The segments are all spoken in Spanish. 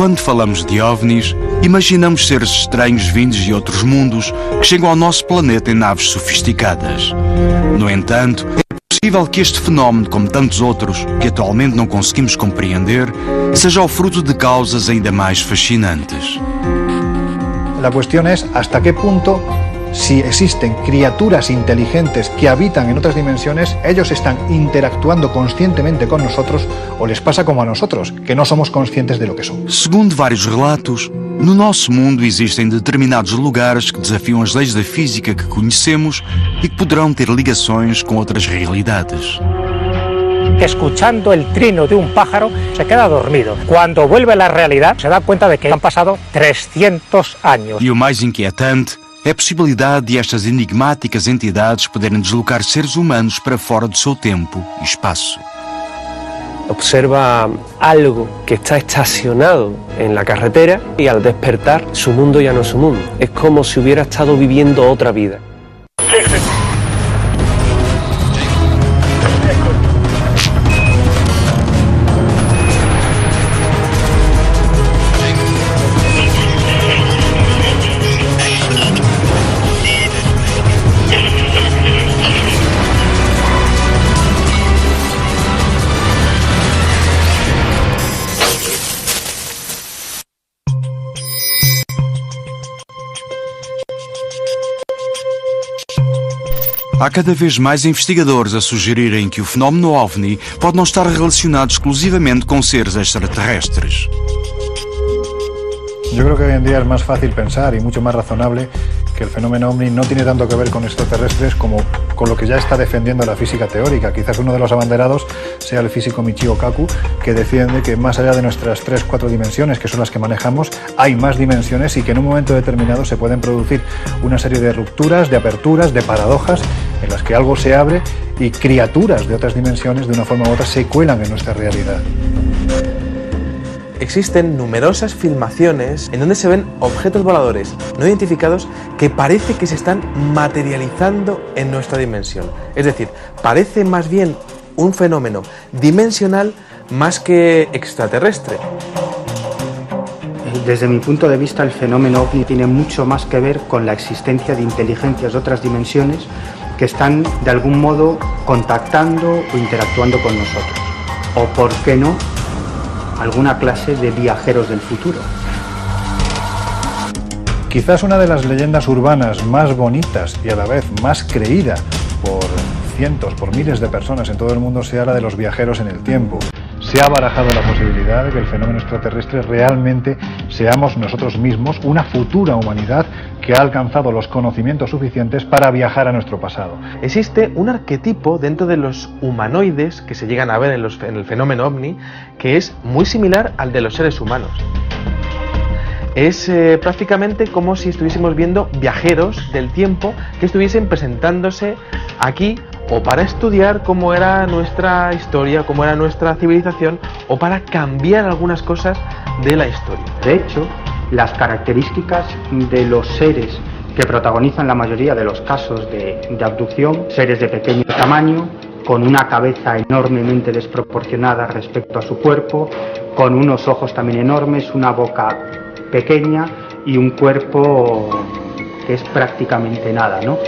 Quando falamos de OVNIs, imaginamos seres estranhos vindos de outros mundos que chegam ao nosso planeta em naves sofisticadas. No entanto, é possível que este fenómeno, como tantos outros que atualmente não conseguimos compreender, seja o fruto de causas ainda mais fascinantes. La cuestión es hasta qué punto, si existen criaturas inteligentes que habitan en otras dimensiones, ellos están interactuando conscientemente con nosotros o les pasa como a nosotros, que no somos conscientes de lo que somos. Segundo vários relatos, no nosso mundo existem determinados lugares que desafiam as leis da física que conhecemos e que poderão ter ligações com outras realidades. Escuchando el trino de un pájaro, se queda dormido. Cuando vuelve a la realidad, se da cuenta de que han pasado 300 años. E o mais inquietante é a possibilidade de estas enigmáticas entidades poderem deslocar seres humanos para fora do seu tempo e espaço. Observa algo que está estacionado en la carretera y al despertar su mundo ya no es su mundo. Es como si hubiera estado viviendo otra vida. Há cada vez mais investigadores a sugerirem que o fenómeno OVNI pode não estar relacionado exclusivamente com seres extraterrestres. Yo creo que hoy en día es más fácil pensar y mucho más razonable que el fenómeno OVNI no tiene tanto que ver con extraterrestres como con lo que ya está defendiendo la física teórica. Quizás uno de los abanderados sea el físico Michio Kaku, que defiende que más allá de nuestras 3-4 dimensiones, que son las que manejamos, hay más dimensiones y que en un momento determinado se pueden producir una serie de rupturas, de aperturas, de paradojas, en las que algo se abre y criaturas de otras dimensiones, de una forma u otra, se cuelan en nuestra realidad. Existen numerosas filmaciones en donde se ven objetos voladores no identificados que parece que se están materializando en nuestra dimensión. Es decir, parece más bien un fenómeno dimensional más que extraterrestre. Desde mi punto de vista, el fenómeno OVNI tiene mucho más que ver con la existencia de inteligencias de otras dimensiones que están de algún modo contactando o interactuando con nosotros. O, ¿por qué no?, alguna clase de viajeros del futuro. Quizás una de las leyendas urbanas más bonitas y a la vez más creída por cientos, por miles de personas en todo el mundo sea la de los viajeros en el tiempo. Se ha barajado la posibilidad de que el fenómeno extraterrestre realmente seamos nosotros mismos, una futura humanidad que ha alcanzado los conocimientos suficientes para viajar a nuestro pasado. Existe un arquetipo dentro de los humanoides que se llegan a ver en el fenómeno OVNI que es muy similar al de los seres humanos. Es prácticamente como si estuviésemos viendo viajeros del tiempo que estuviesen presentándose aquí o para estudiar cómo era nuestra historia, cómo era nuestra civilización o para cambiar algunas cosas de la historia. De hecho, las características de los seres que protagonizan la mayoría de los casos de abducción, seres de pequeño tamaño, con una cabeza enormemente desproporcionada respecto a su cuerpo, con unos ojos también enormes, una boca pequeña y un cuerpo que es prácticamente nada, ¿no?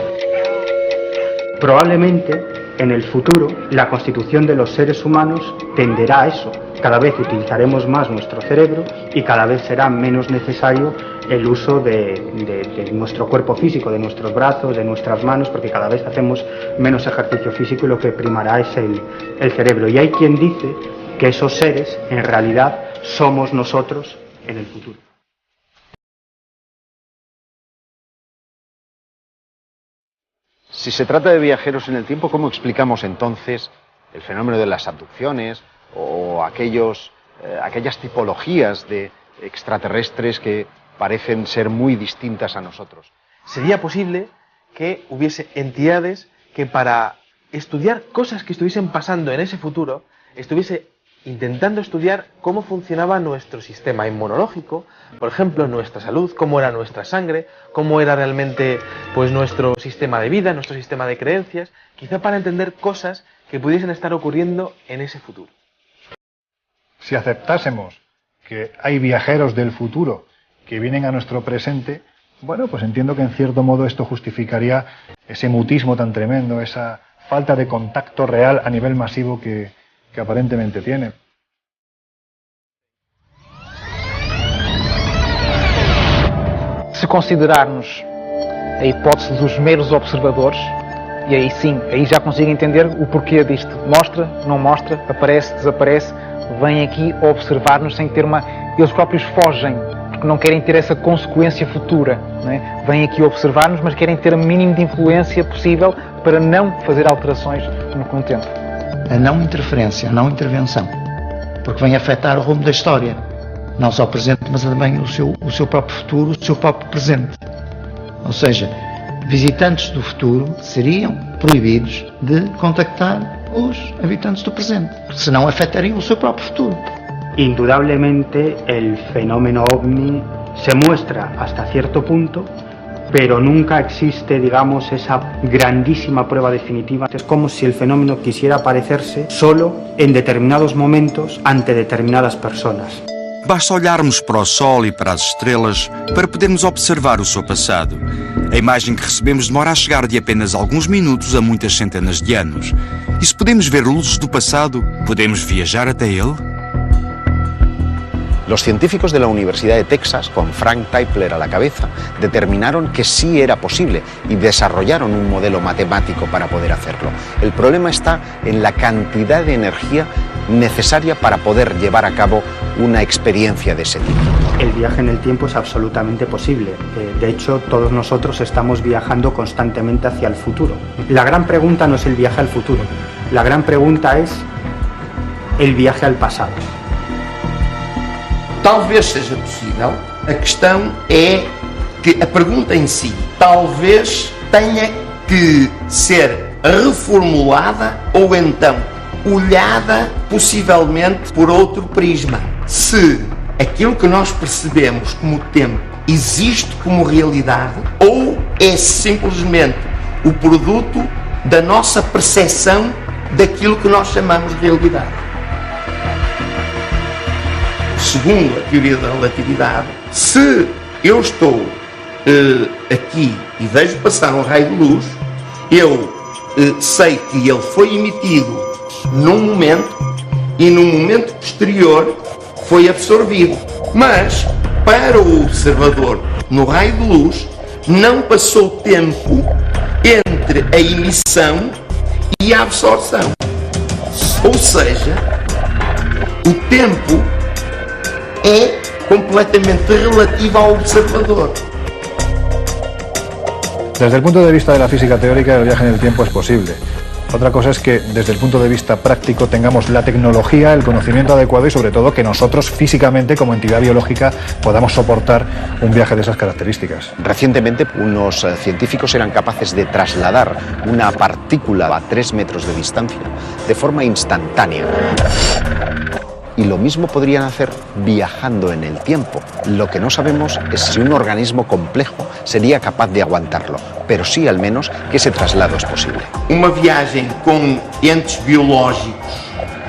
Probablemente en el futuro la constitución de los seres humanos tenderá a eso. Cada vez utilizaremos más nuestro cerebro y cada vez será menos necesario el uso de nuestro cuerpo físico, de nuestros brazos, de nuestras manos, porque cada vez hacemos menos ejercicio físico y lo que primará es el cerebro. Y hay quien dice que esos seres en realidad somos nosotros en el futuro. Si se trata de viajeros en el tiempo, ¿cómo explicamos entonces el fenómeno de las abducciones o aquellas tipologías de extraterrestres que parecen ser muy distintas a nosotros? Sería posible que hubiese entidades que para estudiar cosas que estuviesen pasando en ese futuro, estuviese intentando estudiar cómo funcionaba nuestro sistema inmunológico, por ejemplo, nuestra salud, cómo era nuestra sangre, cómo era realmente pues nuestro sistema de vida, nuestro sistema de creencias, quizá para entender cosas que pudiesen estar ocurriendo en ese futuro. Si aceptásemos que hay viajeros del futuro que vienen a nuestro presente, bueno, pues entiendo que en cierto modo esto justificaría ese mutismo tan tremendo, esa falta de contacto real a nivel masivo que aparentemente tiene. Se considerarmos a hipótese dos meros observadores, e aí sim, aí já consigo entender o porquê disto. Mostra, não mostra, aparece, desaparece, vem aqui observar-nos sem ter uma... Eles próprios fogem, porque não querem ter essa consequência futura, não é? Vêm aqui observar-nos, mas querem ter o mínimo de influência possível para não fazer alterações no tempo. A não interferência, a não intervenção, porque vem afetar o rumo da história, não só o presente, mas também o seu próprio futuro, o seu próprio presente. Ou seja, visitantes do futuro seriam proibidos de contactar os habitantes do presente, porque senão afetariam o seu próprio futuro. Indudablemente el fenómeno ovni se muestra hasta cierto punto, pero nunca existe, digamos, esa grandísima prueba definitiva. Es como si el fenómeno quisiera aparecerse solo en determinados momentos ante determinadas personas. Basta olharmos para o Sol e para as estrelas para podermos observar o seu passado. A imagem que recebemos demora a chegar de apenas alguns minutos a muitas centenas de anos. E se podemos ver luzes do passado, podemos viajar até ele? Los científicos de la Universidad de Texas, con Frank Tipler a la cabeza, determinaron que sí era posible y desarrollaron un modelo matemático para poder hacerlo. El problema está en la cantidad de energía necesaria para poder llevar a cabo una experiencia de ese tipo. El viaje en el tiempo es absolutamente posible. De hecho, todos nosotros estamos viajando constantemente hacia el futuro. La gran pregunta no es el viaje al futuro. La gran pregunta es el viaje al pasado. Talvez seja possível, a questão é que a pergunta em si talvez tenha que ser reformulada ou então olhada possivelmente por outro prisma. Se aquilo que nós percebemos como tempo existe como realidade ou é simplesmente o produto da nossa percepção daquilo que nós chamamos de realidade. Segundo a teoria da relatividade, se eu estou aqui e vejo passar um raio de luz, eu sei que ele foi emitido num momento e num momento posterior foi absorvido. Mas, para o observador, no raio de luz, não passou tempo entre a emissão e a absorção. Ou seja, o tempo é completamente relativo ao observador. Desde el punto de vista de la física teórica, el viaje en el tiempo es posible. Otra cosa es que desde el punto de vista práctico tengamos la tecnología, el conocimiento adecuado y sobre todo que nosotros físicamente como entidad biológica podamos soportar un viaje de esas características. Recientemente unos científicos eran capaces de trasladar una partícula a 3 metros de distancia de forma instantánea. Y lo mismo podrían hacer viajando en el tiempo. Lo que no sabemos es si un organismo complejo sería capaz de aguantarlo, pero sí al menos que ese traslado es posible. Uma viagem com entes biológicos,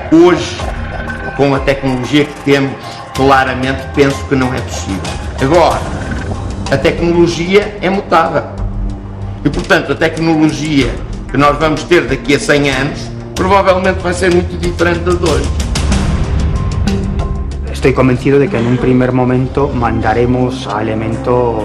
hoje, com a tecnologia que temos, claramente penso que não é possível. Agora, a tecnologia é mutável. E, portanto, a tecnologia que nós vamos ter daqui a 100 anos provavelmente vai ser muito diferente da de hoje. Estoy convencido de que en un primer momento mandaremos a elementos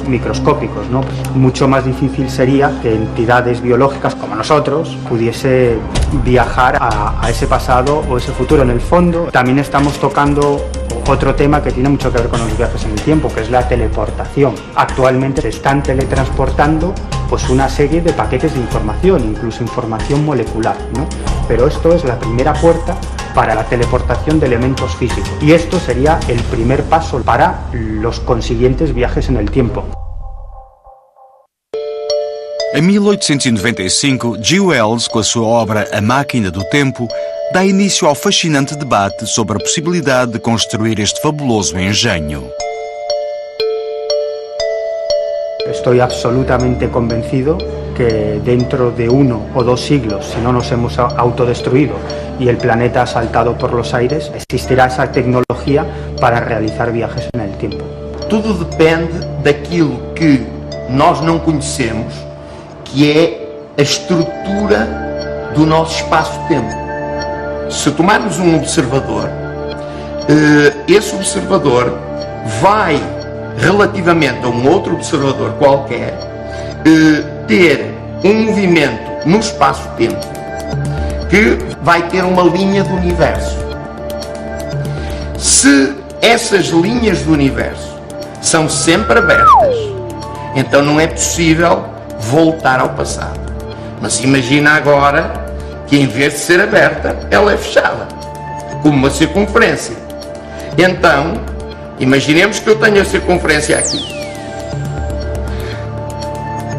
microscópicos, ¿no? Mucho más difícil sería que entidades biológicas como nosotros pudiese viajar a ese pasado o ese futuro. En el fondo también estamos tocando otro tema que tiene mucho que ver con los viajes en el tiempo, que es la teleportación. Actualmente se están teletransportando pues una serie de paquetes de información, incluso información molecular, ¿no? Pero esto es la primera puerta para la teleportación de elementos físicos. Y esto sería el primer paso para los consiguientes viajes en el tiempo. Em 1895, G. Wells, com a sua obra A Máquina do Tempo, dá início ao fascinante debate sobre a possibilidade de construir este fabuloso engenho. Estoy absolutamente convencido que dentro de 1 o 2 siglos, si no nos hemos autodestruido y el planeta ha saltado por los aires, existirá esa tecnologia para realizar viajes en el tiempo. Tudo depende daquilo que nós não conhecemos, que é a estrutura do nosso espaço-tempo. Se tomarmos um observador, esse observador vai, relativamente a um outro observador qualquer, ter um movimento no espaço-tempo que vai ter uma linha do universo. Se essas linhas do universo são sempre abertas, então não é possível voltar ao passado. Mas imagina agora que em vez de ser aberta, ela é fechada, como uma circunferência. Então, imaginemos que eu tenho a circunferência aqui.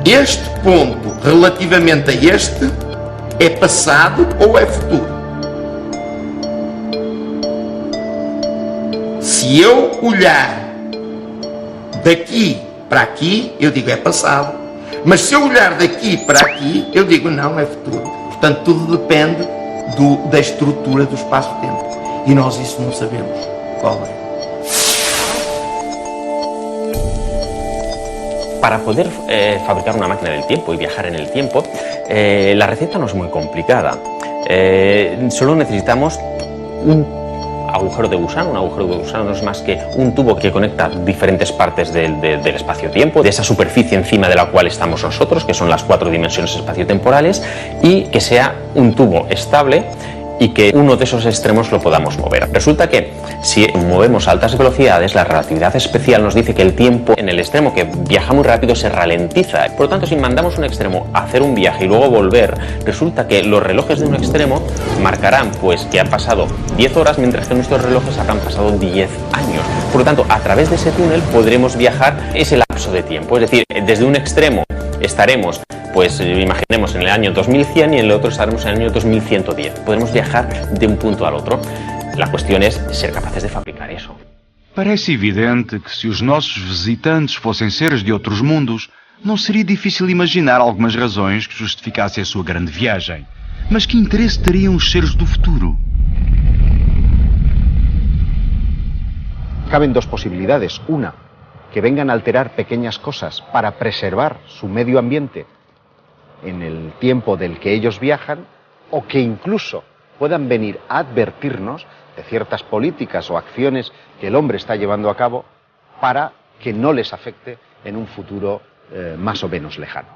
Este ponto, relativamente a este, é passado ou é futuro? Se eu olhar daqui para aqui, eu digo é passado. Mas se eu olhar daqui para aqui, eu digo não, é futuro. Portanto, tudo depende da estrutura do espaço-tempo. E nós isso não sabemos qual é. Para poder fabricar una máquina del tiempo y viajar en el tiempo, la receta no es muy complicada. Solo necesitamos un agujero de gusano. Un agujero de gusano no es más que un tubo que conecta diferentes partes del espacio-tiempo, de esa superficie encima de la cual estamos nosotros, que son las 4 dimensiones espaciotemporales, y que sea un tubo estable y que uno de esos extremos lo podamos mover. Resulta que si movemos a altas velocidades, la relatividad especial nos dice que el tiempo en el extremo que viaja muy rápido se ralentiza. Por lo tanto, si mandamos un extremo a hacer un viaje y luego volver, resulta que los relojes de un extremo marcarán pues que han pasado 10 horas, mientras que nuestros relojes habrán pasado 10 años. Por lo tanto, a través de ese túnel podremos viajar ese lapso de tiempo. Es decir, desde un extremo estaremos, pues imaginemos, en el año 2100 y en el otro estaremos en el año 2110. Podremos viajar de un punto al otro. La cuestión es ser capaces de fabricar eso. Parece evidente que se os nossos visitantes fossem seres de outros mundos, não seria difícil imaginar algumas razões que justificassem a sua grande viagem. Mas que interesse teriam os seres do futuro? Caben 2 posibilidades. Una, que vengan a alterar pequeñas cosas para preservar su medio ambiente en el tiempo del que ellos viajan, o que incluso puedan venir a advertirnos de ciertas políticas o acciones que el hombre está llevando a cabo para que no les afecte en un futuro más o menos lejano.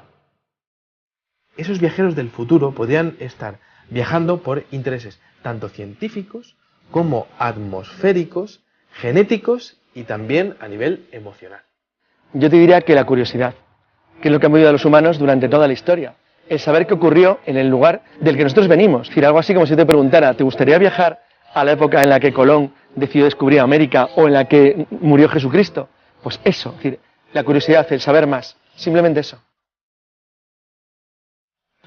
Esos viajeros del futuro podrían estar viajando por intereses tanto científicos como atmosféricos, genéticos y también a nivel emocional. Yo te diría que la curiosidad, que es lo que ha movido a los humanos durante toda la historia. El saber qué ocurrió en el lugar del que nosotros venimos. Es decir, algo así como si te preguntara, ¿te gustaría viajar a la época en la que Colón decidió descubrir América o en la que murió Jesucristo? Pues eso, es decir, la curiosidad, el saber más, simplemente eso.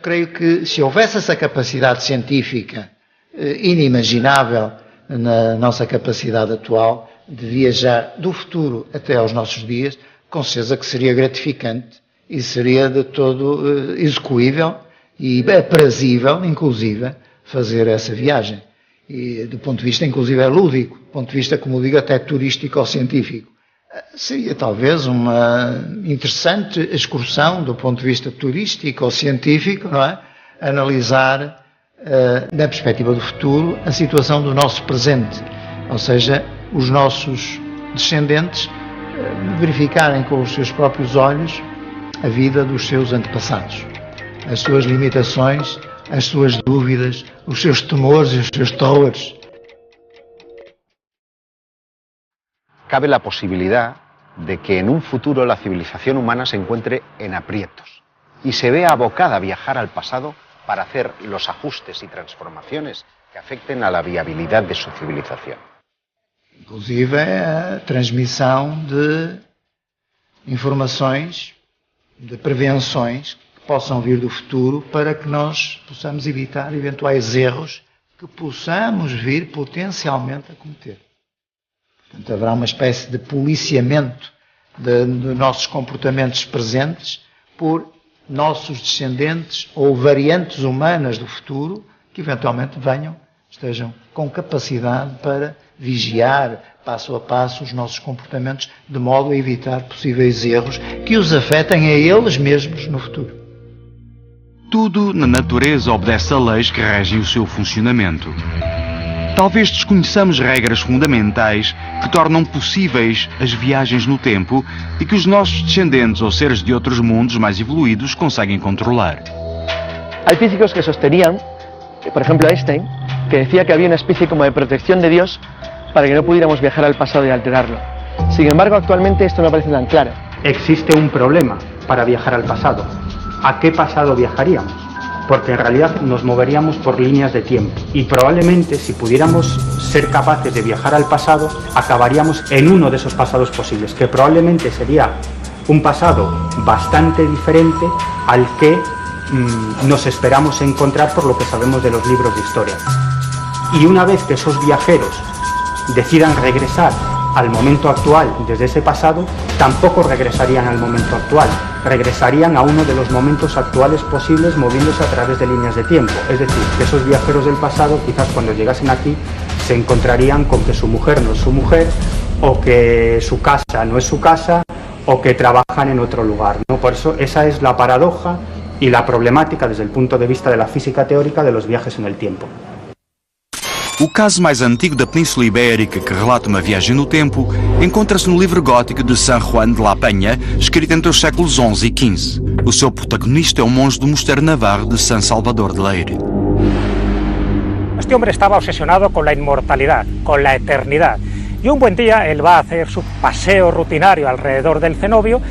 Creio que se houvesse essa capacidade científica inimaginável na nossa capacidade atual de viajar do futuro até aos nossos dias, com certeza que seria gratificante e seria de todo execuível e aprazível, inclusive, fazer essa viagem. E do ponto de vista, inclusive, lúdico, do ponto de vista, como digo, até turístico ou científico. Seria talvez uma interessante excursão do ponto de vista turístico ou científico, não é? Analisar, na perspectiva do futuro, a situação do nosso presente. Ou seja, os nossos descendentes verificarem com os seus próprios olhos a vida dos seus antepassados, as suas limitações, as suas dúvidas, os seus temores e os seus terrores. Cabe la posibilidad de que en un futuro la civilización humana se encuentre en aprietos y se vea abocada a viajar al pasado para hacer los ajustes y transformaciones que afecten a la viabilidad de su civilización. Inclusive a transmissão de informações, de prevenções que possam vir do futuro para que nós possamos evitar eventuais erros que possamos vir potencialmente a cometer. Portanto, haverá uma espécie de policiamento de nossos comportamentos presentes por nossos descendentes ou variantes humanas do futuro que eventualmente estejam com capacidade para vigiar passo a passo os nossos comportamentos de modo a evitar possíveis erros que os afetem a eles mesmos no futuro. Tudo na natureza obedece a leis que regem o seu funcionamento. Talvez desconheçamos regras fundamentais que tornam possíveis as viagens no tempo e que os nossos descendentes ou seres de outros mundos mais evoluídos conseguem controlar. Hay físicos que sostenían, por ejemplo Einstein, que decía que había una especie como de protección de Dios para que no pudiéramos viajar al pasado y alterarlo. Sin embargo, actualmente esto no parece tan claro. Existe un problema para viajar al pasado. ¿A qué pasado viajaríamos? Porque en realidad nos moveríamos por líneas de tiempo y probablemente si pudiéramos ser capaces de viajar al pasado acabaríamos en uno de esos pasados posibles, que probablemente sería un pasado bastante diferente al que nos esperamos encontrar por lo que sabemos de los libros de historia. Y una vez que esos viajeros decidan regresar al momento actual desde ese pasado, tampoco regresarían al momento actual, regresarían a uno de los momentos actuales posibles moviéndose a través de líneas de tiempo. Es decir, que esos viajeros del pasado quizás cuando llegasen aquí se encontrarían con que su mujer no es su mujer, o que su casa no es su casa, o que trabajan en otro lugar, ¿no? Por eso esa es la paradoja y la problemática desde el punto de vista de la física teórica de los viajes en el tiempo. O caso mais antigo da Península Ibérica que relata uma viagem no tempo encontra-se no livro gótico de San Juan de la Peña, escrito entre os séculos XI e XV. O seu protagonista é um monge do mosteiro navarro de San Salvador de Leire. Este hombre estaba obsesionado con la inmortalidad, con la eternidad. Y un buen día él va a hacer su paseo rutinario alrededor del cenobio,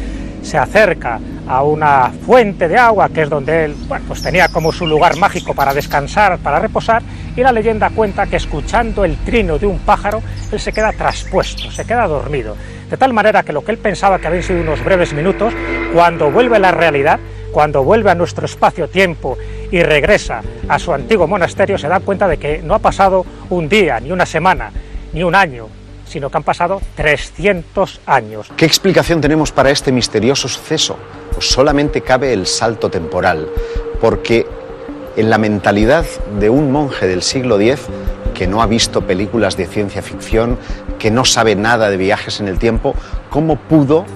se acerca a una fuente de agua que es donde él pues tenía como su lugar mágico para descansar, para reposar, y la leyenda cuenta que escuchando el trino de un pájaro él se queda traspuesto, se queda dormido, de tal manera que lo que él pensaba que habían sido unos breves minutos, cuando vuelve a la realidad, cuando vuelve a nuestro espacio-tiempo y regresa a su antiguo monasterio, se da cuenta de que no ha pasado un día, ni una semana, ni un año, sino que han pasado 300 años. ¿Qué explicación tenemos para este misterioso suceso? Pues solamente cabe el salto temporal, porque en la mentalidad de un monje del siglo X, que no ha visto películas de ciencia ficción, que no sabe nada de viajes en el tiempo, ¿cómo pudo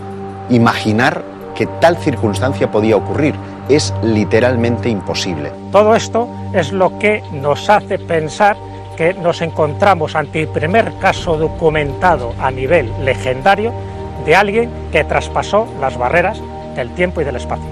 imaginar que tal circunstancia podía ocurrir? Es literalmente imposible. Todo esto es lo que nos hace pensar que nos encontramos ante el primer caso documentado a nivel legendario de alguien que traspasó las barreras del tiempo y del espacio.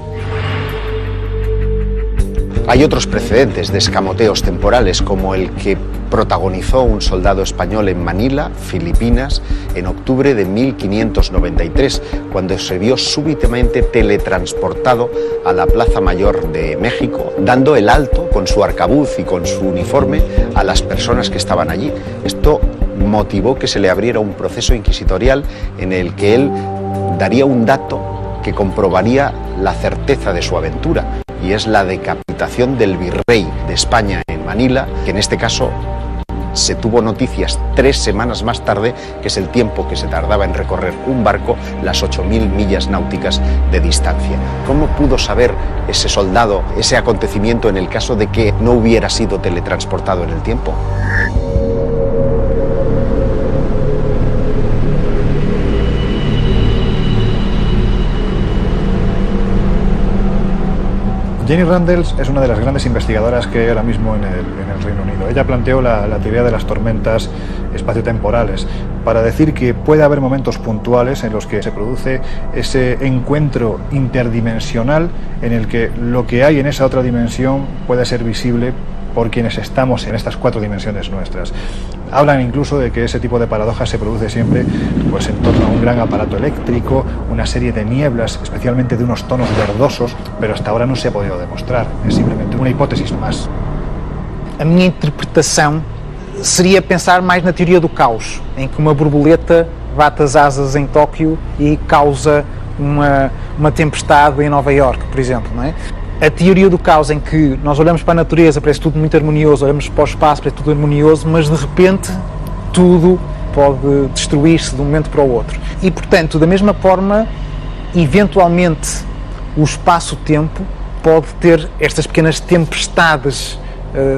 Hay otros precedentes de escamoteos temporales, como el que protagonizó un soldado español en Manila, Filipinas, en octubre de 1593, cuando se vio súbitamente teletransportado a la Plaza Mayor de México, dando el alto con su arcabuz y con su uniforme a las personas que estaban allí. Esto motivó que se le abriera un proceso inquisitorial en el que él daría un dato que comprobaría la certeza de su aventura, y es la decapitación del virrey de España en Manila, que en este caso se tuvo noticias 3 semanas más tarde, que es el tiempo que se tardaba en recorrer un barco las 8.000 millas náuticas de distancia. ¿Cómo pudo saber ese soldado ese acontecimiento en el caso de que no hubiera sido teletransportado en el tiempo? Jenny Randles es una de las grandes investigadoras que hay ahora mismo en el Reino Unido. Ella planteó la teoría de las tormentas espaciotemporales para decir que puede haber momentos puntuales en los que se produce ese encuentro interdimensional en el que lo que hay en esa otra dimensión puede ser visible por quienes estamos en estas 4 dimensiones nuestras. Hablan incluso de que ese tipo de paradojas se produce siempre pues, en torno a un gran aparato eléctrico, una serie de nieblas, especialmente de unos tonos verdosos, pero hasta ahora no se ha podido demostrar. Es simplemente uma hipótesis más. A minha interpretação seria pensar mais na teoria do caos, em que uma borboleta bate as asas em Tóquio e causa uma tempestade em Nova Iorque, por exemplo, não é? A teoria do caos em que nós olhamos para a natureza, parece tudo muito harmonioso, olhamos para o espaço, parece tudo harmonioso, mas de repente tudo pode destruir-se de um momento para o outro. E, portanto, da mesma forma, eventualmente, o espaço-tempo pode ter estas pequenas tempestades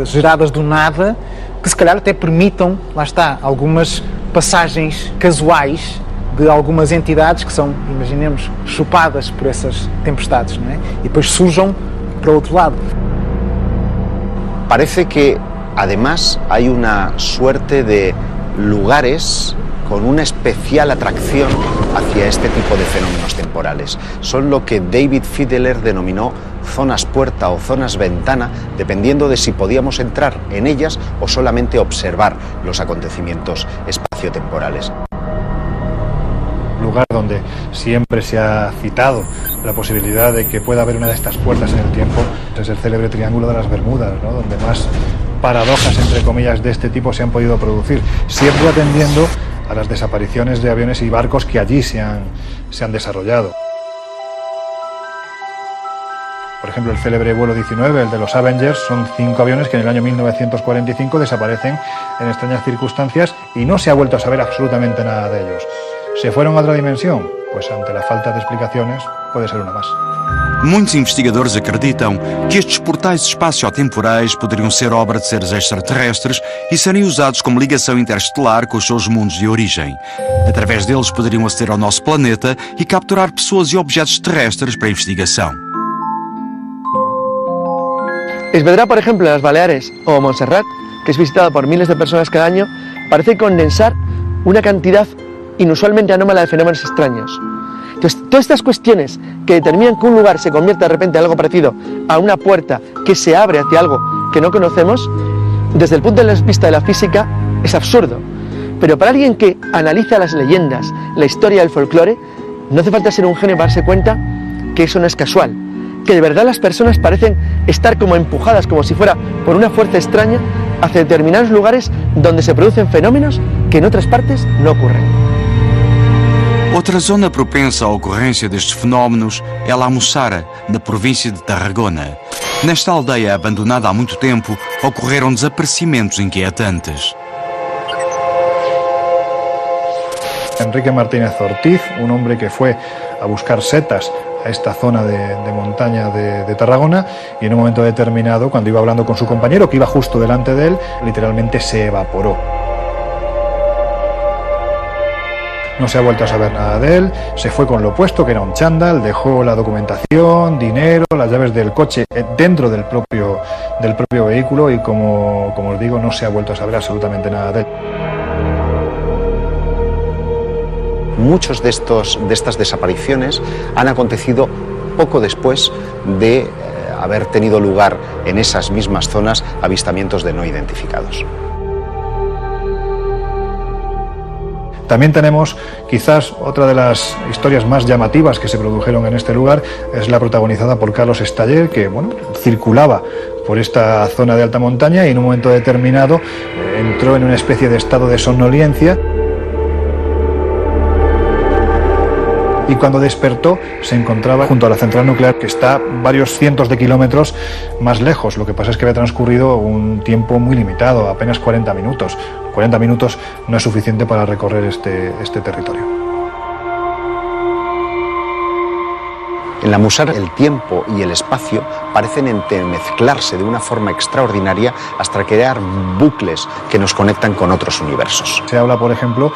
geradas do nada, que se calhar até permitam, lá está, algumas passagens casuais de algumas entidades que são, imaginemos, chupadas por essas tempestades, não é? E depois surjam para o outro lado. Parece que, además, hay una suerte de lugares con una especial atracción hacia este tipo de fenómenos temporales. Son lo que David Fiedler denominó zonas puerta o zonas ventana, dependiendo de si podíamos entrar en ellas o solamente observar los acontecimientos espaciotemporales. Lugar donde siempre se ha citado la posibilidad de que pueda haber una de estas puertas en el tiempo es el célebre Triángulo de las Bermudas, ¿no? Donde más paradojas, entre comillas, de este tipo se han podido producir, siempre atendiendo a las desapariciones de aviones y barcos que allí se han desarrollado. Por ejemplo, el célebre vuelo 19, el de los Avengers, son 5 aviones que en el año 1945 desaparecen en extrañas circunstancias y no se ha vuelto a saber absolutamente nada de ellos. ¿Se fueron a otra dimensión? Pues ante la falta de explicaciones puede ser una más. Muitos investigadores acreditam que estes portais espaciotemporais poderiam ser obra de seres extraterrestres e serem usados como ligação interestelar com os seus mundos de origem. Através deles poderiam aceder ao nosso planeta e capturar pessoas e objetos terrestres para investigação. Esvedra, por ejemplo, en las Baleares o Montserrat, que es visitada por miles de personas cada año, parece condensar una cantidad inusualmente anómala de fenómenos extraños. Entonces, todas estas cuestiones que determinan que un lugar se convierta de repente en algo parecido a una puerta que se abre hacia algo que no conocemos, desde el punto de vista de la física, es absurdo. Pero para alguien que analiza las leyendas, la historia del folclore, no hace falta ser un genio para darse cuenta que eso no es casual, que de verdad las personas parecen estar como empujadas, como si fuera por una fuerza extraña, hacia determinados lugares donde se producen fenómenos que en otras partes no ocurren. Outra zona propensa à ocorrência destes fenómenos é La Mussara, na província de Tarragona. Nesta aldeia abandonada há muito tempo, ocorreram desaparecimentos inquietantes. Enrique Martínez Ortiz, un hombre que fue a buscar setas a esta zona de montaña de Tarragona, y en un momento determinado, cuando iba hablando con su compañero, que iba justo delante de él, literalmente se evaporó. No se ha vuelto a saber nada de él, se fue con lo opuesto, que era un chándal, dejó la documentación, dinero, las llaves del coche dentro del propio vehículo y como os digo, no se ha vuelto a saber absolutamente nada de él. Muchos de estas desapariciones han acontecido poco después de haber tenido lugar en esas mismas zonas avistamientos de no identificados. También tenemos quizás otra de las historias más llamativas que se produjeron en este lugar, es la protagonizada por Carlos Estaller, que circulaba por esta zona de alta montaña y en un momento determinado entró en una especie de estado de somnolencia. Y cuando despertó se encontraba junto a la central nuclear, que está varios cientos de kilómetros más lejos. Lo que pasa es que había transcurrido un tiempo muy limitado, apenas 40 minutos. 40 minutos no es suficiente para recorrer este territorio. En la Mussara el tiempo y el espacio parecen entremezclarse de una forma extraordinaria hasta crear bucles que nos conectan con otros universos. Se habla, por ejemplo,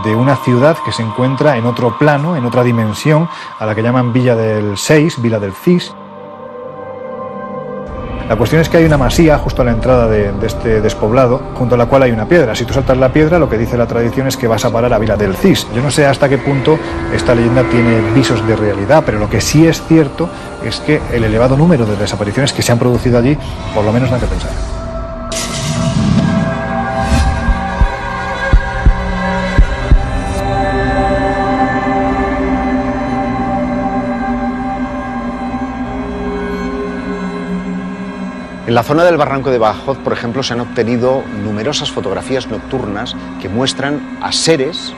de una ciudad que se encuentra en otro plano, en otra dimensión, a la que llaman Villa del Cis, Villa del Cis. La cuestión es que hay una masía justo a la entrada de este despoblado, junto a la cual hay una piedra. Si tú saltas la piedra, lo que dice la tradición es que vas a parar a Villa del Cis. Yo no sé hasta qué punto esta leyenda tiene visos de realidad, pero lo que sí es cierto es que el elevado número de desapariciones que se han producido allí, por lo menos da que pensar. En la zona del barranco de Badajoz, por ejemplo, se han obtenido numerosas fotografías nocturnas que muestran a seres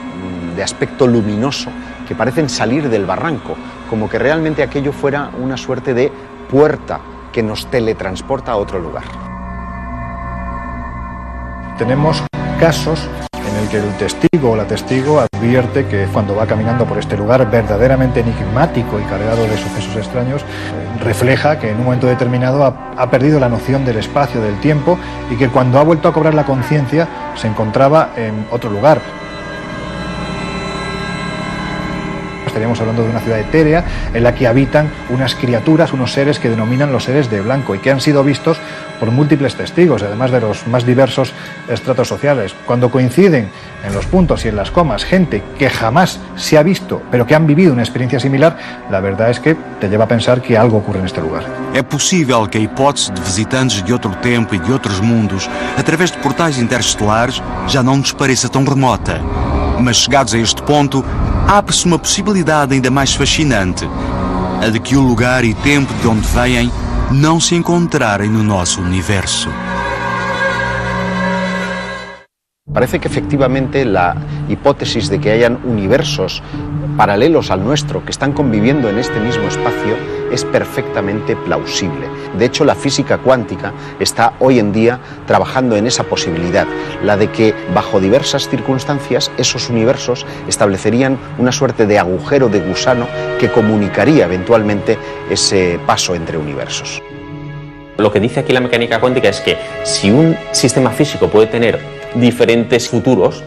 de aspecto luminoso que parecen salir del barranco, como que realmente aquello fuera una suerte de puerta que nos teletransporta a otro lugar. Tenemos casos en el que el testigo o la testigo advierte que cuando va caminando por este lugar verdaderamente enigmático y cargado de sucesos extraños, refleja que en un momento determinado ha perdido la noción del espacio, del tiempo, y que cuando ha vuelto a cobrar la conciencia se encontraba en otro lugar. Estaríamos hablando de una ciudad etérea en la que habitan unas criaturas, unos seres que denominan los seres de blanco y que han sido vistos por múltiples testigos, además de los más diversos estratos sociales. Cuando coinciden en los puntos y en las comas gente que jamás se ha visto, pero que han vivido una experiencia similar, la verdad es que te lleva a pensar que algo ocurre en este lugar. É possível que a hipótese de visitantes de outro tempo e de outros mundos, através de portais interestelares, já não nos pareça tão remota. Mas chegados a este ponto, abre-se uma possibilidade ainda mais fascinante, a de que o lugar e tempo de onde vêm não se encontrarem no nosso universo. Parece que efectivamente la hipótesis de que hayan universos paralelos al nuestro que están conviviendo en este mismo espacio es perfectamente plausible. De hecho, la física cuántica está hoy en día trabajando en esa posibilidad, la de que bajo diversas circunstancias esos universos establecerían una suerte de agujero de gusano que comunicaría eventualmente ese paso entre universos. Lo que dice aquí la mecánica cuántica es que si un sistema físico puede tener diferentes futuros,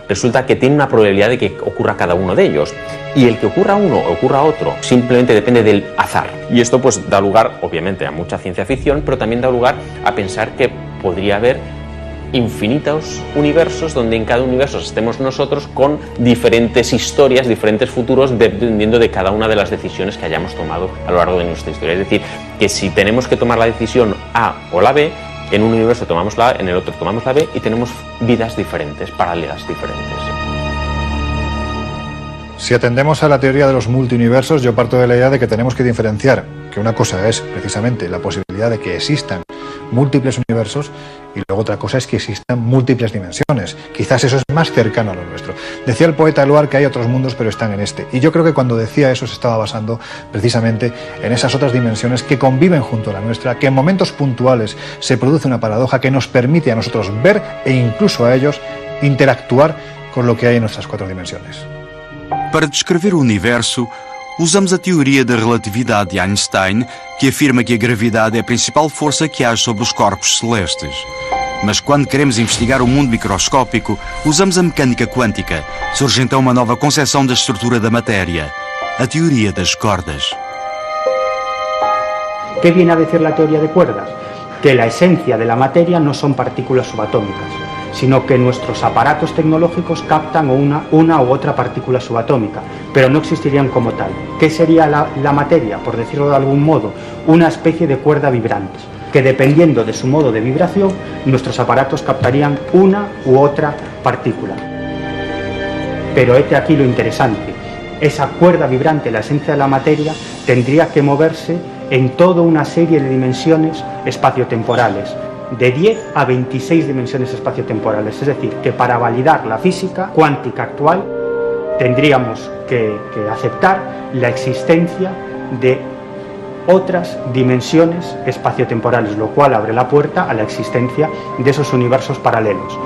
resulta que tiene una probabilidad de que ocurra cada uno de ellos. Y el que ocurra uno o ocurra otro simplemente depende del azar. Y esto pues da lugar, obviamente, a mucha ciencia ficción, pero también da lugar a pensar que podría haber infinitos universos donde en cada universo estemos nosotros con diferentes historias, diferentes futuros, dependiendo de cada una de las decisiones que hayamos tomado a lo largo de nuestra historia. Es decir, que si tenemos que tomar la decisión A o la B, en un universo tomamos la A, en el otro tomamos la B y tenemos vidas diferentes, paralelas diferentes. Si atendemos a la teoría de los multiuniversos, yo parto de la idea de que tenemos que diferenciar que una cosa es precisamente la posibilidad de que existan múltiples universos y luego otra cosa es que existan múltiples dimensiones. Quizás eso es más cercano a lo nuestro. Decía el poeta Eluard que hay otros mundos pero están en este. Y yo creo que cuando decía eso se estaba basando precisamente en esas otras dimensiones que conviven junto a la nuestra, que en momentos puntuales se produce una paradoja que nos permite a nosotros ver e incluso a ellos interactuar con lo que hay en nuestras cuatro dimensiones. Para descrever o universo, usamos a teoria da relatividade de Einstein, que afirma que a gravidade é a principal força que age sobre os corpos celestes. Mas quando queremos investigar o mundo microscópico, usamos a mecânica quântica. Surge então uma nova concepção da estrutura da matéria, a teoria das cordas. ¿Qué viene a decir la teoría de cuerdas? Que la esencia de la materia no son partículas subatómicas, sino que nuestros aparatos tecnológicos captan una u otra partícula subatómica, pero no existirían como tal. ¿Qué sería la materia? Por decirlo de algún modo, una especie de cuerda vibrante, que dependiendo de su modo de vibración, nuestros aparatos captarían una u otra partícula. Pero hete aquí lo interesante, esa cuerda vibrante, la esencia de la materia, tendría que moverse en toda una serie de dimensiones espaciotemporales, de 10 a 26 dimensiones espaciotemporales. Es decir, que para validar la física cuántica actual tendríamos que aceptar la existencia de otras dimensiones espaciotemporales, lo cual abre la puerta a la existencia de esos universos paralelos.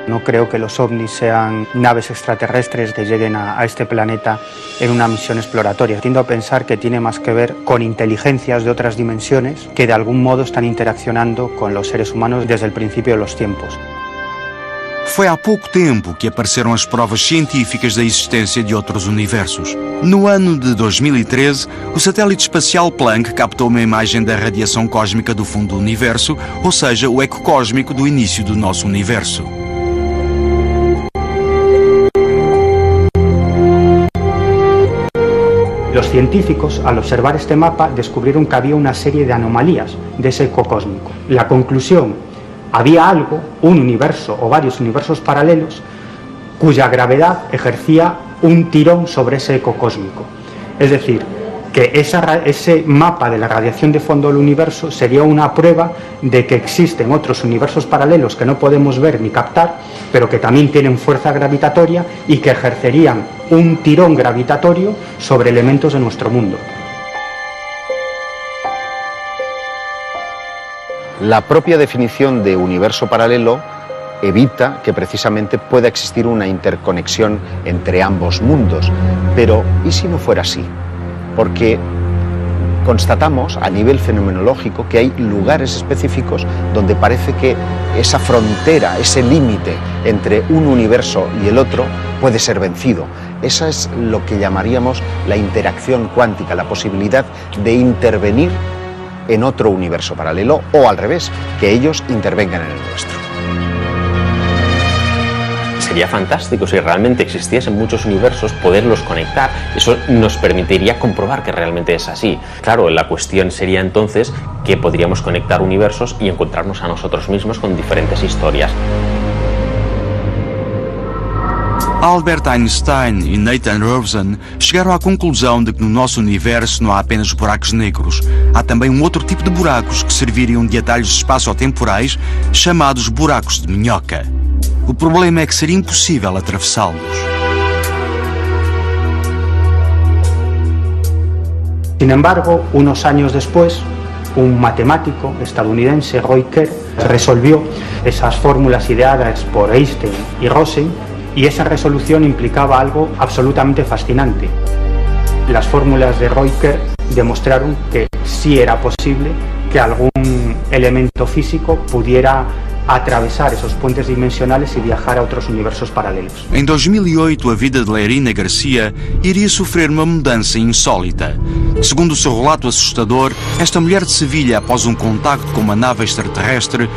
No creo que los ovnis sean naves extraterrestres que lleguen a este planeta en una misión exploratoria. Tiendo a pensar que tiene más que ver con inteligencias de otras dimensiones que de algún modo están interaccionando con los seres humanos desde el principio de los tiempos. Foi há pouco tempo que apareceram as provas científicas da existência de outros universos. No ano de 2013, o satélite espacial Planck captou uma imagem da radiação cósmica do fundo do universo, ou seja, o eco cósmico do início do nosso universo. Los científicos, al observar este mapa, descubrieron que había una serie de anomalías de ese eco cósmico. La conclusión: había algo, un universo o varios universos paralelos, cuya gravedad ejercía un tirón sobre ese eco cósmico. Es decir, que ese mapa de la radiación de fondo del universo sería una prueba de que existen otros universos paralelos que no podemos ver ni captar, pero que también tienen fuerza gravitatoria y que ejercerían un tirón gravitatorio sobre elementos de nuestro mundo. La propia definición de universo paralelo evita que precisamente pueda existir una interconexión entre ambos mundos. Pero, ¿y si no fuera así? Porque constatamos a nivel fenomenológico que hay lugares específicos donde parece que esa frontera, ese límite entre un universo y el otro puede ser vencido. Esa es lo que llamaríamos la interacción cuántica, la posibilidad de intervenir en otro universo paralelo o al revés, que ellos intervengan en el nuestro. Sería fantástico si realmente existiesen muchos universos, poderlos conectar. Eso nos permitiría comprobar que realmente es así. Claro, la cuestión sería entonces que podríamos conectar universos y encontrarnos a nosotros mismos con diferentes historias. Albert Einstein e Nathan Rosen chegaram à conclusão de que no nosso universo não há apenas buracos negros. Há também um outro tipo de buracos que serviriam de atalhos espaço-temporais chamados buracos de minhoca. O problema é que seria impossível atravessá-los. Sin embargo, unos años después, un matemático estadounidense, Roy Kerr, resolvió esas fórmulas ideadas por Einstein y Rosen, y esa resolución implicaba algo absolutamente fascinante. Las fórmulas de Roy Kerr demostraron que sí era posible que algún elemento físico pudiera atravesar esos puentes dimensionales y viajar a otros universos paralelos. Em 2008, a vida de Lerina Garcia iria sofrer uma mudança insólita. Segundo o seu relato assustador, esta mulher de Sevilha, após um contacto com uma nave extraterrestre,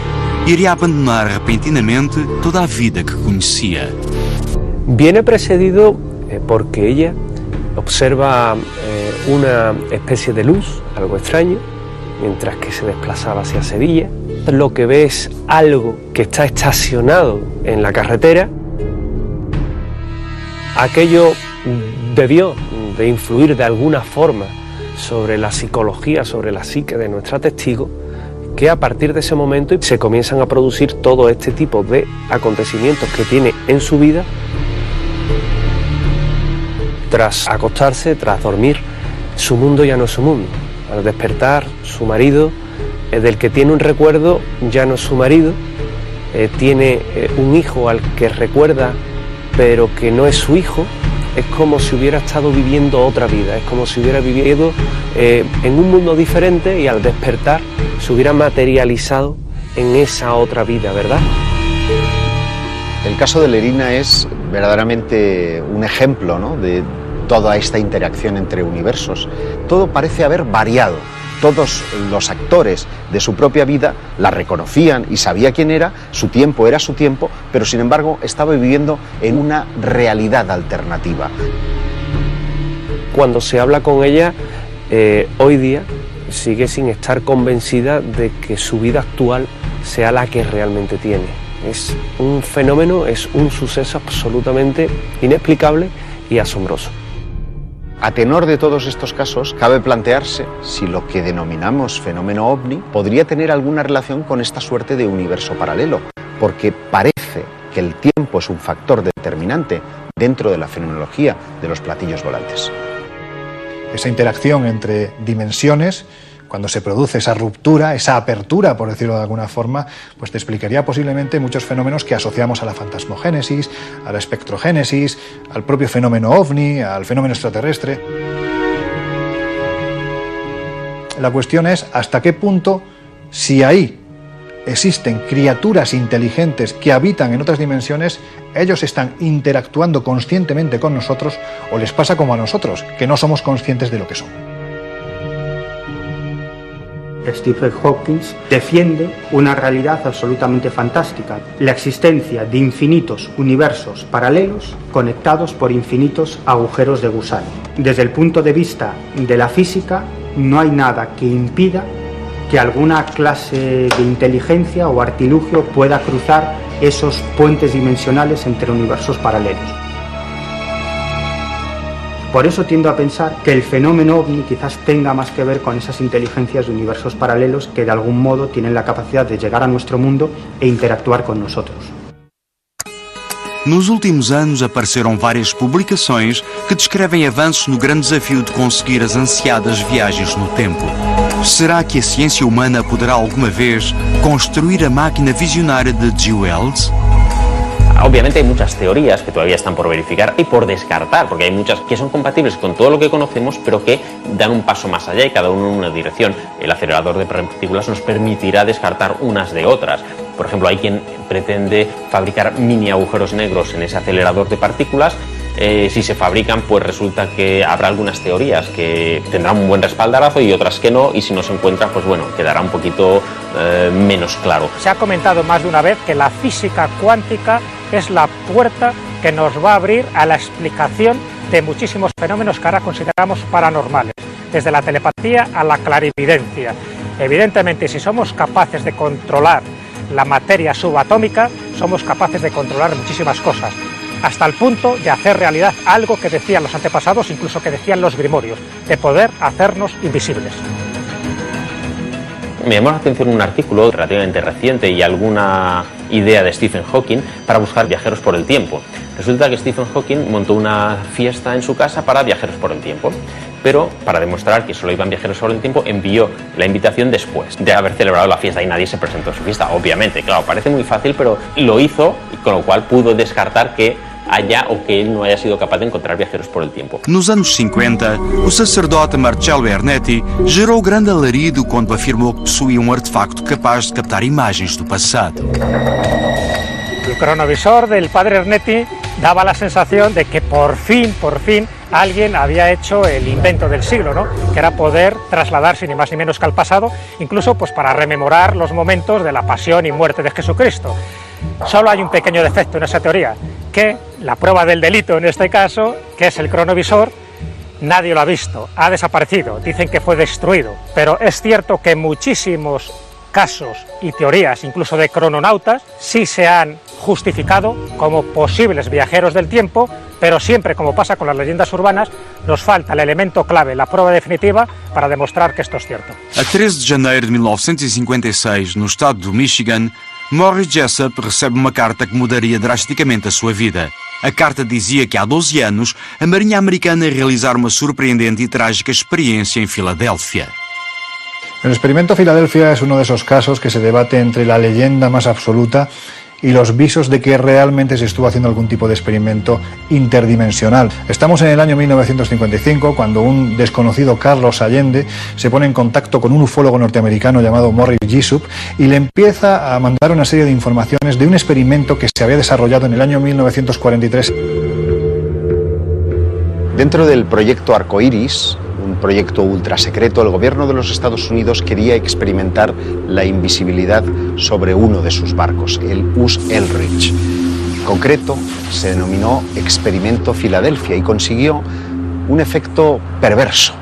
iria abandonar repentinamente toda a vida que conhecia. Viene precedido porque ella observa una especie de luz, algo extraño, mientras que se desplazaba hacia Sevilla. Lo que ve es algo que está estacionado en la carretera. Aquello debió de influir de alguna forma sobre la psicología, sobre la psique de nuestra testigo, que a partir de ese momento se comienzan a producir todo este tipo de acontecimientos que tiene en su vida. Tras acostarse, tras dormir, su mundo ya no es su mundo. Al despertar, su marido, del que tiene un recuerdo, ya no es su marido, tiene un hijo al que recuerda, pero que no es su hijo. Es como si hubiera estado viviendo otra vida, es como si hubiera vivido en un mundo diferente y al despertar se hubiera materializado en esa otra vida, ¿verdad? El caso de Lerina es verdaderamente un ejemplo, ¿no?, de toda esta interacción entre universos. Todo parece haber variado. Todos los actores de su propia vida la reconocían y sabía quién era, su tiempo era su tiempo, pero sin embargo estaba viviendo en una realidad alternativa. Cuando se habla con ella, hoy día sigue sin estar convencida de que su vida actual sea la que realmente tiene. Es un fenómeno, es un suceso absolutamente inexplicable y asombroso. A tenor de todos estos casos, cabe plantearse si lo que denominamos fenómeno ovni podría tener alguna relación con esta suerte de universo paralelo, porque parece que el tiempo es un factor determinante dentro de la fenomenología de los platillos volantes. Esa interacción entre dimensiones, cuando se produce esa ruptura, esa apertura, por decirlo de alguna forma, pues te explicaría posiblemente muchos fenómenos que asociamos a la fantasmogénesis, a la espectrogénesis, al propio fenómeno ovni, al fenómeno extraterrestre. La cuestión es hasta qué punto, si ahí existen criaturas inteligentes que habitan en otras dimensiones, ellos están interactuando conscientemente con nosotros o les pasa como a nosotros, que no somos conscientes de lo que son. Stephen Hawking defiende una realidad absolutamente fantástica, la existencia de infinitos universos paralelos conectados por infinitos agujeros de gusano. Desde el punto de vista de la física, no hay nada que impida que alguna clase de inteligencia o artilugio pueda cruzar esos puentes dimensionales entre universos paralelos. Por eso tiendo a pensar que el fenómeno ovni quizás tenga más que ver con esas inteligencias de universos paralelos que de algún modo tienen la capacidad de llegar a nuestro mundo e interactuar con nosotros. Nos últimos anos apareceram várias publicações que descrevem avanços no grande desafio de conseguir as ansiadas viagens no tempo. Será que a ciência humana poderá alguma vez construir a máquina visionária de G. Wells? Obviamente hay muchas teorías que todavía están por verificar y por descartar, porque hay muchas que son compatibles con todo lo que conocemos, pero que dan un paso más allá y cada uno en una dirección. El acelerador de partículas nos permitirá descartar unas de otras. Por ejemplo, hay quien pretende fabricar mini agujeros negros en ese acelerador de partículas. Si se fabrican, pues resulta que habrá algunas teorías que tendrán un buen respaldarazo y otras que no, y si no se encuentra, pues bueno, quedará un poquito menos claro. Se ha comentado más de una vez que la física cuántica es la puerta que nos va a abrir a la explicación de muchísimos fenómenos que ahora consideramos paranormales, desde la telepatía a la clarividencia. Evidentemente, si somos capaces de controlar la materia subatómica, somos capaces de controlar muchísimas cosas, hasta el punto de hacer realidad algo que decían los antepasados, incluso que decían los grimorios, de poder hacernos invisibles. Me llamó la atención un artículo relativamente reciente y alguna idea de Stephen Hawking para buscar viajeros por el tiempo. Resulta que Stephen Hawking montó una fiesta en su casa para viajeros por el tiempo, pero para demostrar que solo iban viajeros por el tiempo envió la invitación después de haber celebrado la fiesta y nadie se presentó a su fiesta. Obviamente, claro, parece muy fácil, pero lo hizo, y con lo cual pudo descartar que haya o que él no haya sido capaz de encontrar viajeros por el tiempo. Nos anos 50, o sacerdote Marcello Bernetti gerou grande alarido quando afirmou que possuía artefacto capaz de captar imagens do passado. El cronovisor del padre Bernetti daba la sensación de que por fin, alguien había hecho el invento del siglo, ¿no? Que era poder trasladarse ni más ni menos que al pasado, incluso pues para rememorar los momentos de la pasión y muerte de Jesucristo. Solo hay un pequeño defecto en esa teoría, que la prueba del delito en este caso, que es el cronovisor, nadie lo ha visto, ha desaparecido, dicen que fue destruido, pero es cierto que muchísimos casos y teorías, incluso de crononautas, sí se han justificado como posibles viajeros del tiempo, pero siempre, como pasa con las leyendas urbanas, nos falta el elemento clave, la prueba definitiva, para demostrar que esto es cierto. A 13 de janeiro de 1956, no estado do Michigan, Morris Jessup recebe uma carta que mudaria drasticamente a sua vida. A carta dizia que há 12 anos a Marinha Americana ia realizar uma surpreendente e trágica experiência em Filadélfia. El experimento Filadelfia es uno de esos casos que se debate entre la leyenda más absoluta y los visos de que realmente se estuvo haciendo algún tipo de experimento interdimensional. Estamos en el año 1955, cuando un desconocido Carlos Allende se pone en contacto con un ufólogo norteamericano llamado Morris Jessup y le empieza a mandar una serie de informaciones de un experimento que se había desarrollado en el año 1943. Dentro del proyecto Arcoiris, un proyecto ultra secreto, el gobierno de los Estados Unidos quería experimentar la invisibilidad sobre uno de sus barcos, el US Eldridge. En concreto, se denominó Experimento Filadelfia y consiguió un efecto perverso,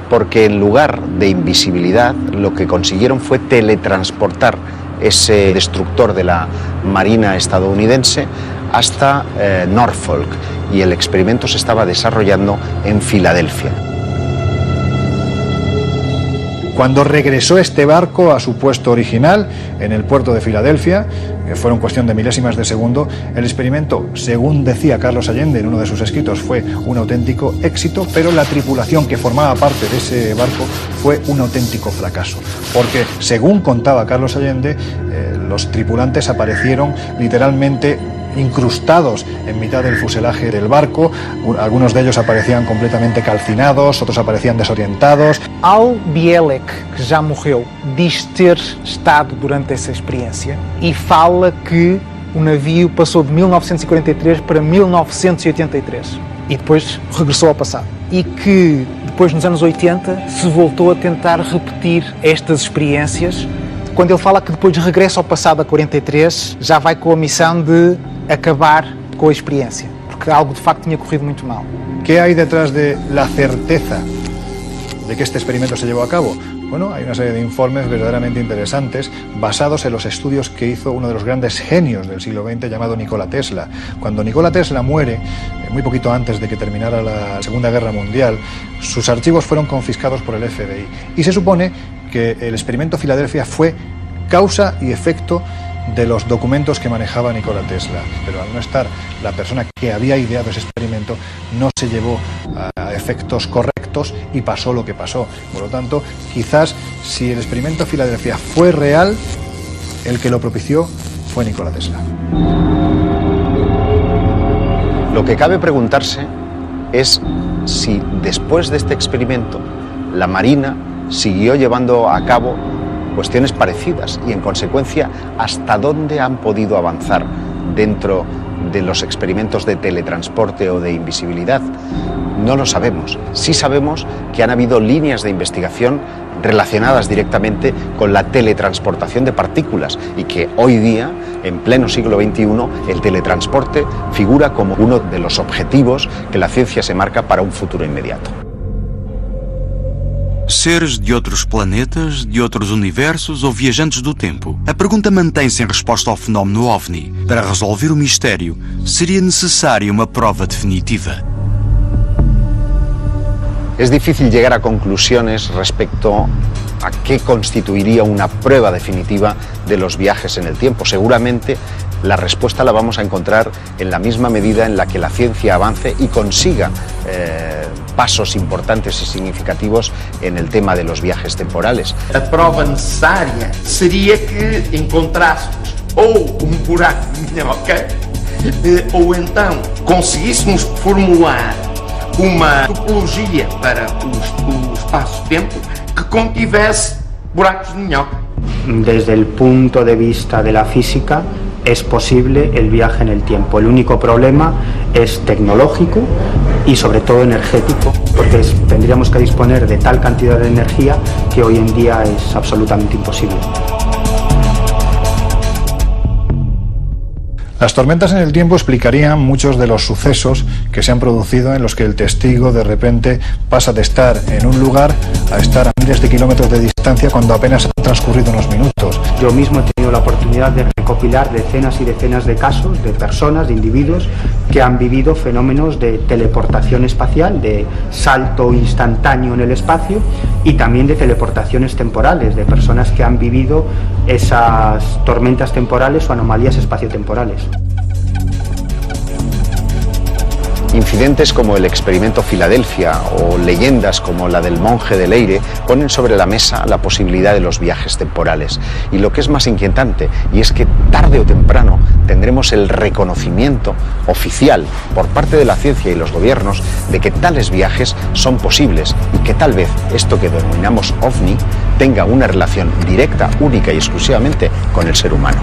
porque en lugar de invisibilidad, lo que consiguieron fue teletransportar ese destructor de la Marina estadounidense hasta Norfolk, y el experimento se estaba desarrollando en Filadelfia. Cuando regresó este barco a su puesto original, en el puerto de Filadelfia, que fueron cuestión de milésimas de segundo, el experimento, según decía Carlos Allende en uno de sus escritos, fue un auténtico éxito, pero la tripulación que formaba parte de ese barco fue un auténtico fracaso. Porque, según contaba Carlos Allende, los tripulantes aparecieron literalmente incrustados en mitad del fuselaje del barco. Algunos de ellos aparecían completamente calcinados, otros aparecían desorientados. Al Bielek, que já morreu, diz ter estado durante essa experiência e fala que o navio passou de 1943 para 1983 e depois regressou ao passado. E que depois, nos anos 80, se voltou a tentar repetir estas experiências. Quando ele fala que depois regressa ao passado a 43, já vai com a missão de acabar com a experiência, porque algo de facto tinha corrido muito mal. ¿Qué hay detrás de la certeza de que este experimento se llevó a cabo? Bueno, hay una serie de informes verdaderamente interesantes basados en los estudios que hizo uno de los grandes genios del siglo XX llamado Nikola Tesla. Cuando Nikola Tesla muere, muy poquito antes de que terminara la Segunda Guerra Mundial, sus archivos fueron confiscados por el FBI y se supone que el experimento Filadelfia fue causa y efecto de los documentos que manejaba Nikola Tesla, pero al no estar la persona que había ideado ese experimento, no se llevó a efectos correctos y pasó lo que pasó. Por lo tanto, quizás si el experimento Filadelfia fue real, el que lo propició fue Nikola Tesla. Lo que cabe preguntarse es si después de este experimento la Marina siguió llevando a cabo cuestiones parecidas y en consecuencia hasta dónde han podido avanzar dentro de los experimentos de teletransporte o de invisibilidad. No lo sabemos. Sí sabemos que han habido líneas de investigación relacionadas directamente con la teletransportación de partículas y que hoy día, en pleno siglo XXI, el teletransporte figura como uno de los objetivos que la ciencia se marca para un futuro inmediato. Seres de outros planetas, de outros universos ou viajantes do tempo? A pergunta mantém-se em resposta ao fenómeno OVNI. Para resolver o mistério, seria necessária uma prova definitiva. Es difícil llegar a conclusiones respecto a qué constituiría una prueba definitiva de los viajes en el tiempo. Seguramente la respuesta la vamos a encontrar en la misma medida en la que la ciencia avance y consiga pasos importantes y significativos en el tema de los viajes temporales. A prova necessária seria que encontrássemos ou buraco de minhoca ou então conseguíssemos formular uma topologia para o espaço-tempo que contivesse buracos de minhoca. Desde el punto de vista de la física es posible el viaje en el tiempo. El único problema es tecnológico y sobre todo energético, porque tendríamos que disponer de tal cantidad de energía que hoy en día es absolutamente imposible. Las tormentas en el tiempo explicarían muchos de los sucesos que se han producido en los que el testigo de repente pasa de estar en un lugar a estar a miles de kilómetros de distancia cuando apenas han transcurrido unos minutos. Yo mismo he tenido la oportunidad de recopilar decenas y decenas de casos de personas, de individuos que han vivido fenómenos de teleportación espacial, de salto instantáneo en el espacio y también de teleportaciones temporales, de personas que han vivido esas tormentas temporales o anomalías espaciotemporales. Incidentes como el experimento Filadelfia o leyendas como la del monje de Leyre ponen sobre la mesa la posibilidad de los viajes temporales. Y lo que es más inquietante, y es que tarde o temprano tendremos el reconocimiento oficial por parte de la ciencia y los gobiernos de que tales viajes son posibles y que tal vez esto que denominamos OVNI tenga una relación directa, única y exclusivamente con el ser humano.